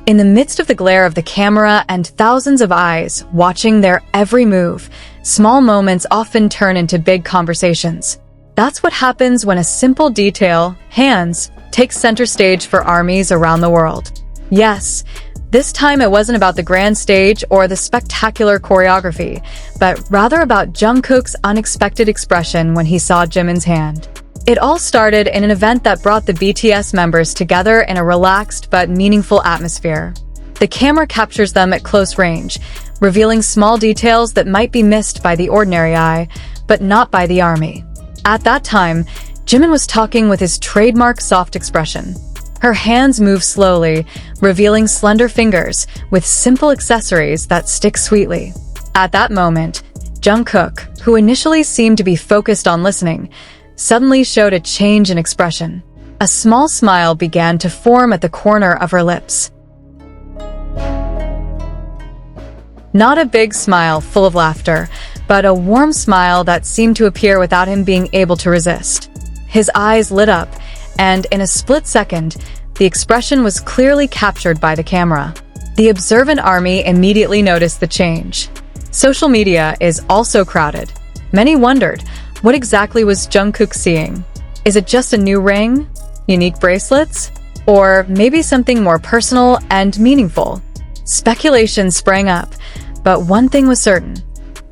In the midst of the glare of the camera and thousands of eyes watching their every move, small moments often turn into big conversations. That's what happens when a simple detail, hands, takes center stage for armies around the world. Yes, this time it wasn't about the grand stage or the spectacular choreography, but rather about Jungkook's unexpected expression when he saw Jimin's hand. It all started in an event that brought the BTS members together in a relaxed but meaningful atmosphere. The camera captures them at close range, revealing small details that might be missed by the ordinary eye, but not by the army. At that time, Jimin was talking with his trademark soft expression. Her hands move slowly, revealing slender fingers with simple accessories that stick sweetly. At that moment, Jungkook, who initially seemed to be focused on listening, suddenly showed a change in expression. A small smile began to form at the corner of her lips. Not a big smile full of laughter, but a warm smile that seemed to appear without him being able to resist. His eyes lit up, and in a split second, the expression was clearly captured by the camera. The observant army immediately noticed the change. Social media is also crowded. Many wondered, what exactly was Jungkook seeing? Is it just a new ring? Unique bracelets? Or maybe something more personal and meaningful? Speculation sprang up, but one thing was certain.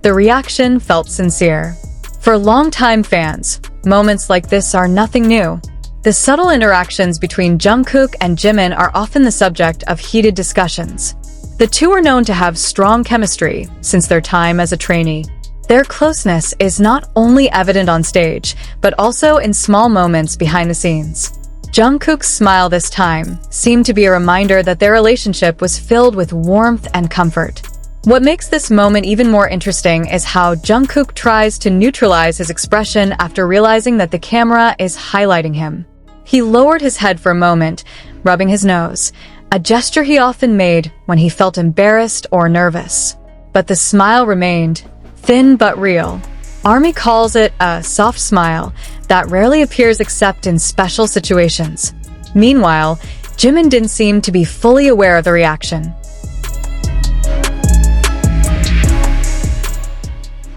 The reaction felt sincere. For longtime fans, moments like this are nothing new. The subtle interactions between Jungkook and Jimin are often the subject of heated discussions. The two are known to have strong chemistry since their time as a trainee. Their closeness is not only evident on stage, but also in small moments behind the scenes. Jungkook's smile this time seemed to be a reminder that their relationship was filled with warmth and comfort. What makes this moment even more interesting is how Jungkook tries to neutralize his expression after realizing that the camera is highlighting him. He lowered his head for a moment, rubbing his nose, a gesture he often made when he felt embarrassed or nervous. But the smile remained, thin but real. ARMY calls it a soft smile that rarely appears except in special situations. Meanwhile, Jimin didn't seem to be fully aware of the reaction.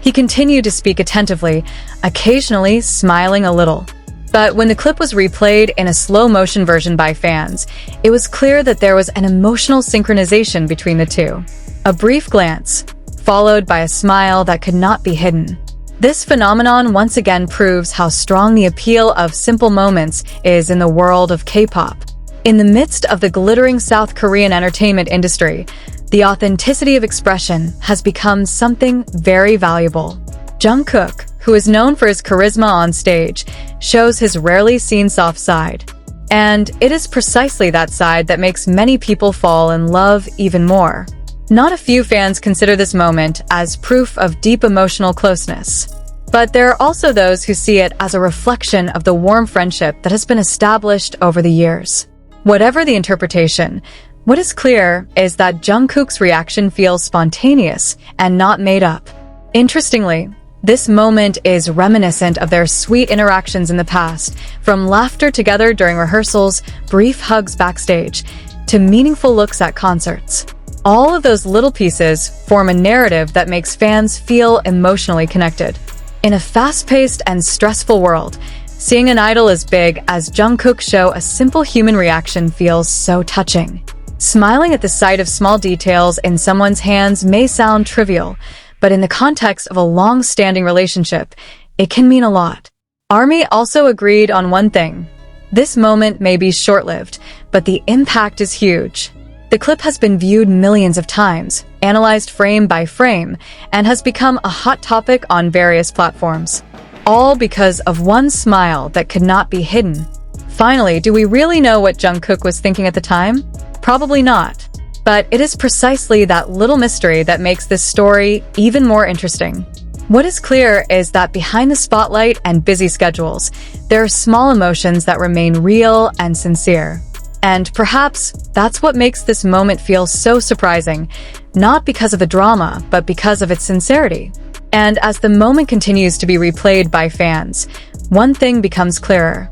He continued to speak attentively, occasionally smiling a little. But when the clip was replayed in a slow-motion version by fans, it was clear that there was an emotional synchronization between the two. A brief glance, followed by a smile that could not be hidden. This phenomenon once again proves how strong the appeal of simple moments is in the world of K-pop. In the midst of the glittering South Korean entertainment industry, the authenticity of expression has become something very valuable. Jungkook, who is known for his charisma on stage, shows his rarely seen soft side. And it is precisely that side that makes many people fall in love even more. Not a few fans consider this moment as proof of deep emotional closeness. But there are also those who see it as a reflection of the warm friendship that has been established over the years. Whatever the interpretation, what is clear is that Jungkook's reaction feels spontaneous and not made up. Interestingly, this moment is reminiscent of their sweet interactions in the past, from laughter together during rehearsals, brief hugs backstage, to meaningful looks at concerts. All of those little pieces form a narrative that makes fans feel emotionally connected. In a fast-paced and stressful world, seeing an idol as big as Jungkook show a simple human reaction feels so touching. Smiling at the sight of small details in someone's hands may sound trivial, but in the context of a long-standing relationship, it can mean a lot. ARMY also agreed on one thing. This moment may be short-lived, but the impact is huge. The clip has been viewed millions of times, analyzed frame by frame, and has become a hot topic on various platforms. All because of one smile that could not be hidden. Finally, do we really know what Jungkook was thinking at the time? Probably not. But it is precisely that little mystery that makes this story even more interesting. What is clear is that behind the spotlight and busy schedules, there are small emotions that remain real and sincere. And perhaps that's what makes this moment feel so surprising, not because of the drama, but because of its sincerity. And as the moment continues to be replayed by fans, one thing becomes clearer.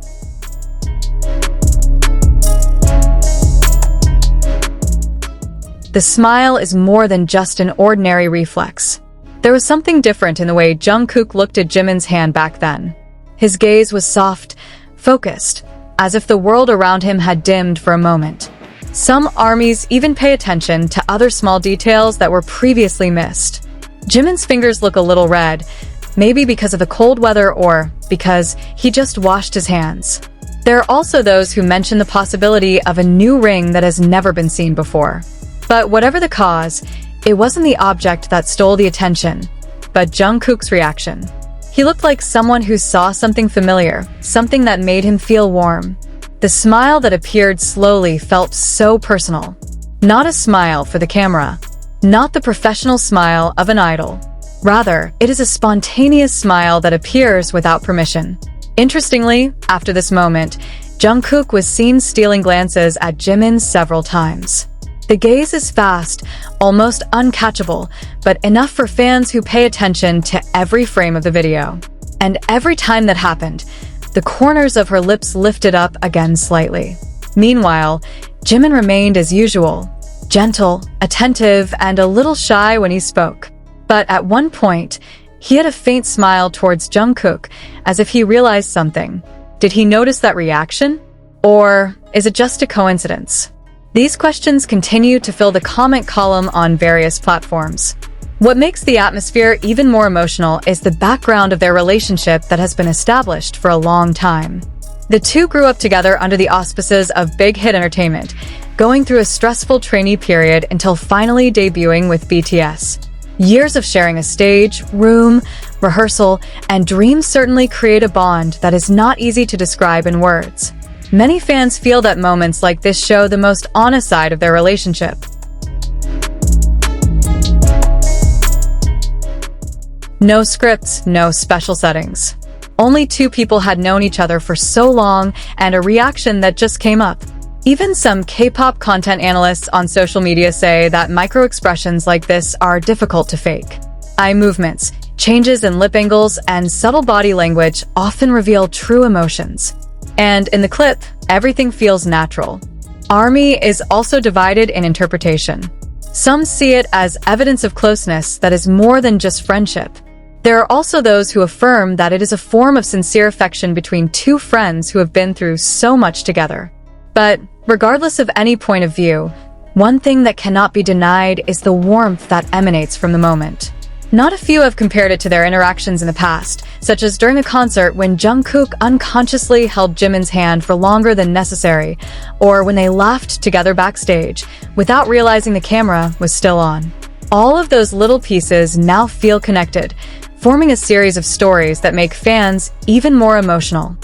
The smile is more than just an ordinary reflex. There was something different in the way Jungkook looked at Jimin's hand back then. His gaze was soft, focused, as if the world around him had dimmed for a moment. Some armies even pay attention to other small details that were previously missed. Jimin's fingers look a little red, maybe because of the cold weather or because he just washed his hands. There are also those who mention the possibility of a new ring that has never been seen before. But whatever the cause, it wasn't the object that stole the attention, but Jungkook's reaction. He looked like someone who saw something familiar, something that made him feel warm. The smile that appeared slowly felt so personal. Not a smile for the camera, not the professional smile of an idol. Rather, it is a spontaneous smile that appears without permission. Interestingly, after this moment, Jungkook was seen stealing glances at Jimin several times. The gaze is fast, almost uncatchable, but enough for fans who pay attention to every frame of the video. And every time that happened, the corners of her lips lifted up again slightly. Meanwhile, Jimin remained as usual, gentle, attentive, and a little shy when he spoke. But at one point, he had a faint smile towards Jungkook, as if he realized something. Did he notice that reaction? Or is it just a coincidence? These questions continue to fill the comment column on various platforms. What makes the atmosphere even more emotional is the background of their relationship that has been established for a long time. The two grew up together under the auspices of Big Hit Entertainment, going through a stressful trainee period until finally debuting with BTS. Years of sharing a stage, room, rehearsal, and dreams certainly create a bond that is not easy to describe in words. Many fans feel that moments like this show the most honest side of their relationship. No scripts, no special settings. Only two people had known each other for so long and a reaction that just came up. Even some K-pop content analysts on social media say that micro-expressions like this are difficult to fake. Eye movements, changes in lip angles, and subtle body language often reveal true emotions. And in the clip, everything feels natural. ARMY is also divided in interpretation. Some see it as evidence of closeness that is more than just friendship. There are also those who affirm that it is a form of sincere affection between two friends who have been through so much together. But regardless of any point of view, one thing that cannot be denied is the warmth that emanates from the moment. Not a few have compared it to their interactions in the past, such as during a concert when Jungkook unconsciously held Jimin's hand for longer than necessary, or when they laughed together backstage, without realizing the camera was still on. All of those little pieces now feel connected, forming a series of stories that make fans even more emotional.